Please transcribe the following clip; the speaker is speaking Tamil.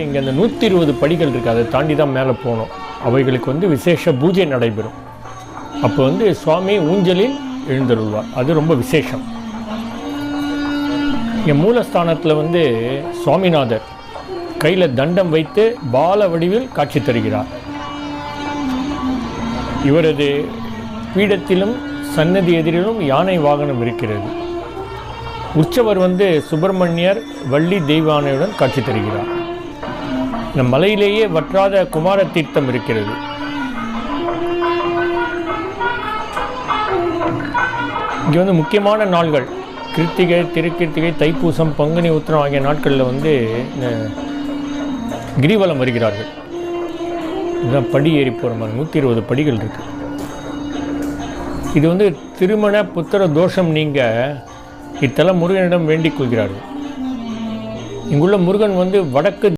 இங்கே அந்த 120 படிகள் இருக்குது, அதை தாண்டி தான் மேலே போகணும். அவைகளுக்கு வந்து விசேஷ பூஜை நடைபெறும். அப்போ வந்து சுவாமி ஊஞ்சலில் எழுந்தருள்வார். அது ரொம்ப விசேஷம். இங்கே மூலஸ்தானத்தில் வந்து சுவாமிநாதர் கையில் தண்டம் வைத்து பால வடிவில் காட்சி தருகிறார். இவரது பீடத்திலும் சன்னதி எதிரிலும் யானை வாகனம் இருக்கிறது. உற்சவர் வந்து சுப்பிரமணியர் வள்ளி தெய்வானையுடன் காட்சி தருகிறார். இந்த மலையிலேயே வற்றாத குமார தீர்த்தம் இருக்கிறது. இங்கே வந்து முக்கியமான நாள்கள் கிருத்திகை, திருக்கிருத்திகை, தைப்பூசம், பங்குனி உத்திரம் ஆகிய நாட்களில் வந்து கிரிவலம் வருகிறார்கள். இதுதான் படி ஏறி போகிற மாதிரி 120 படிகள் இருக்குது. இது வந்து திருமண புத்திர தோஷம் நீங்க இத்தலம் முருகனிடம் வேண்டிக் கொள்கிறார்கள். இங்குள்ள முருகன் வந்து வடக்கு